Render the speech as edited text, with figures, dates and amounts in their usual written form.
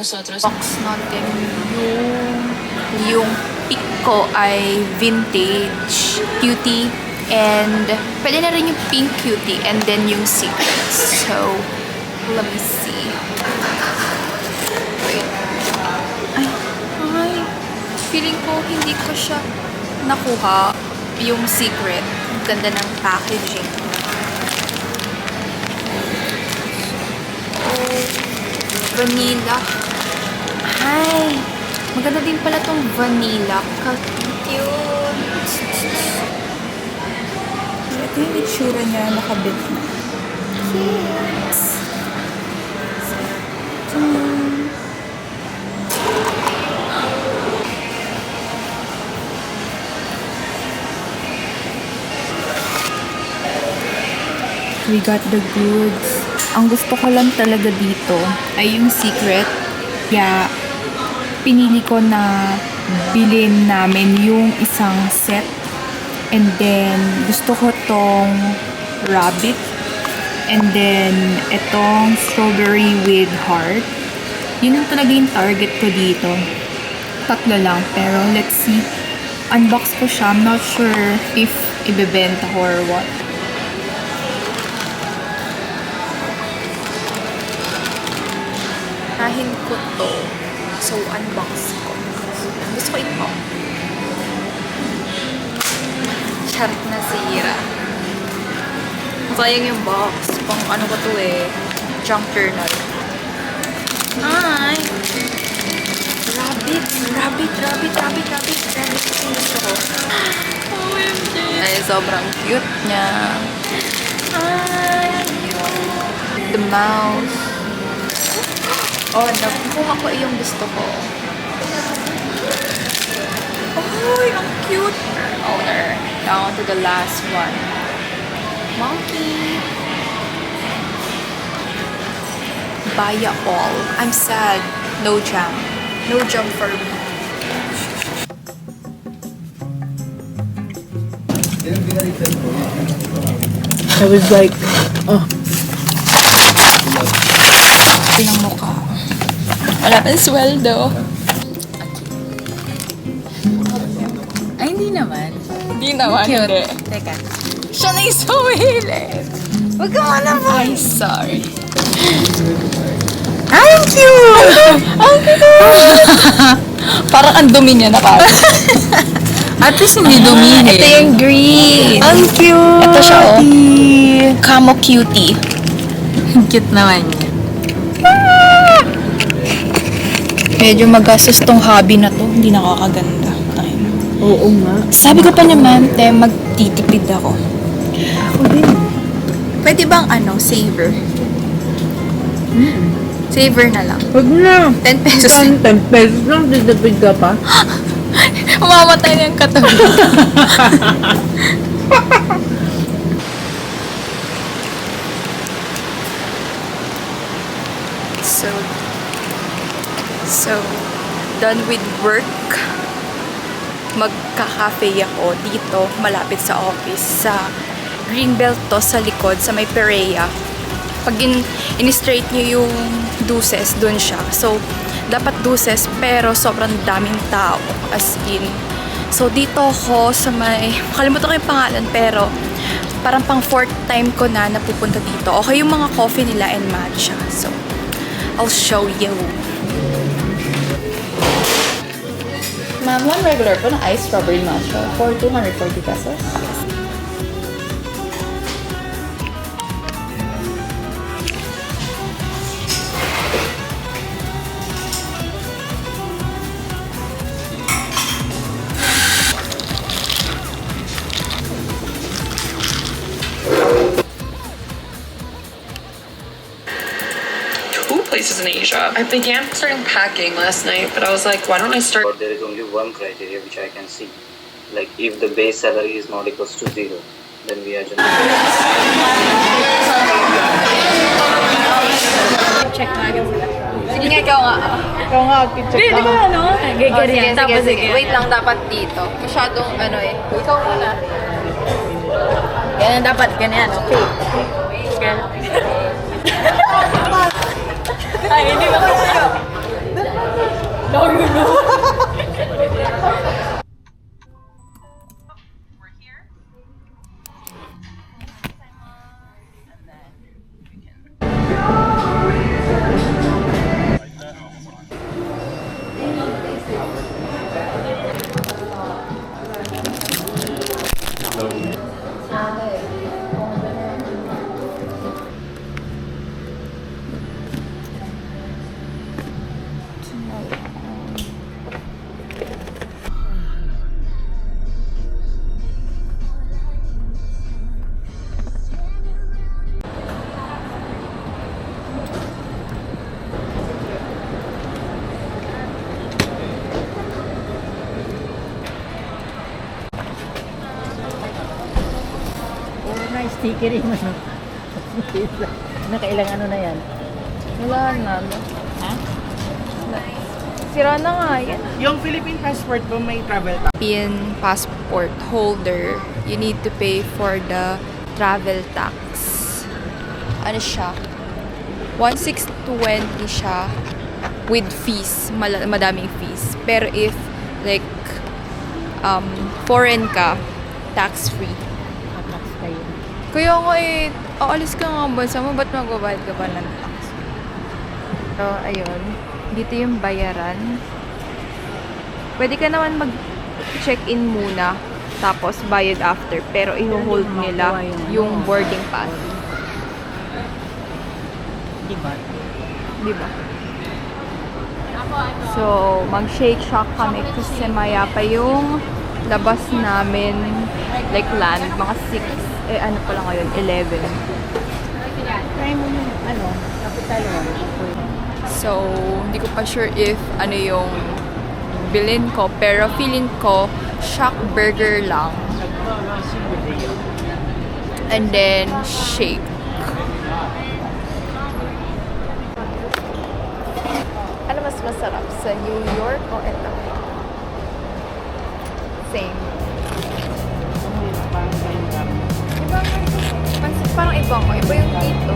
nosotros. Box natin yung pick ko ay vintage cutie and pwede na rin yung pink cutie and then yung secret. So, let me see. Wait. Ay. Feeling ko hindi ko siya nakuha yung secret. Ang ganda ng packaging. Oh, vanilla. Ay, maganda din pala tong vanilla. Cute. Ito yung itsura niya, nakabit na. Cute. We got the goods. Ang gusto ko lang talaga dito ay yung secret. Kaya pinili ko na bilhin namin yung isang set. And then gusto ko tong rabbit. And then itong strawberry with heart. Yun yung talaga yung target ko dito. Tatlo lang. Pero let's see. Unbox ko siya. I'm not sure if ibebenta ko or what. Nahin ko to. So, unbox ko. Gusto ko ito. Charot na sira. Sayang yung box. Pang ano ko to eh. Junk journal. Ay! Rabbit! Ito yung gusto ko. OMG! Ay, sobrang cute niya. Ay! The mouse. Oh, nakuha ko yung gusto ko. Oh, ang cute! Owner. Down to the last one. Monkey. Buy all. I'm sad. No jam. No jam for me. I was like, oh. Pinang mukha. Wala pang sweldo. Ay, hindi naman. Hindi naman. Cute. Hindi. Teka. Siya na yung sumili. Huwag ka nga naman. Ay, sorry. Ay, ang cute! Ang cute! Parang ang dumi niya na parang. At least hindi dumihin. Ito yung green. Ang cute! Ito siya, oh. Camo cutie. Ang cute naman niya. Medyo magastos tong hobby na to. Hindi nakakaganda. Ay. Oo nga. Sabi ko pa naman, magtitipid ako. Ako din. Pwede bang saver? Saver na lang. Huwag na. 10 pesos. 10 pesos lang, didapid ka pa. Mamamatay na yung katabi. So, done with work. Magka-cafe ako dito, malapit sa office. Sa Greenbelt to, sa likod, sa may Perea. Pag in-straight nyo yung deuces, dun siya. So, dapat deuces, pero sobrang daming tao. As in. So, dito ako sa may, makalimutan ko yung pangalan, pero parang pang 4th time ko na napupunta dito. Okay yung mga coffee nila and matcha. So, I'll show you. Ma'am, one regular po na iced strawberry matcha for 240 pesos. Places in Asia. I began starting packing last night, but I was like, why don't I start? But there is only one criteria which I can see. Like if the base salary is not equals to 0, then we are generally. Check na agad sila. Sige nga, ikaw nga. Ikaw nga, check Di ba ano? Ganyan. Tapos sige. Wait lang, dapat dito. Masyadong Ikaw muna. Ganyan dapat, ganyan. Okay. Ganyan. Ay, hindi ba kayo? Oh, nice sticker yung ano. Nakailang ano na yan? Wala na. Ha? Sira na nga yan. Yung Philippine passport po may travel tax. Philippine passport holder, you need to pay for the travel tax. Ano siya? 1,620 siya with fees, madaming fees. Pero if like foreign ka, tax-free. Tax kayo. Kaya nga aalis ka nga ang bansa mo, ba't magbabayad ka pa ng tax? So, ayun. Dito yung bayaran. Pwede ka naman mag-check-in muna, tapos bayad after. Pero i-hold nila yung boarding pass. Diba? Diba? So, mag-shake shack kami kasi maya pa yung labas namin, like land, mga 6, ano pa lang ngayon, 11. Try mo yung ano, capital one. So, hindi ko pa sure if ano yung bilhin ko, pero feeling ko, shack burger lang. And then, shake. Ano mas masarap? Sa New York o ito? Same. Iba, parang ibang ko. Iba yung dito.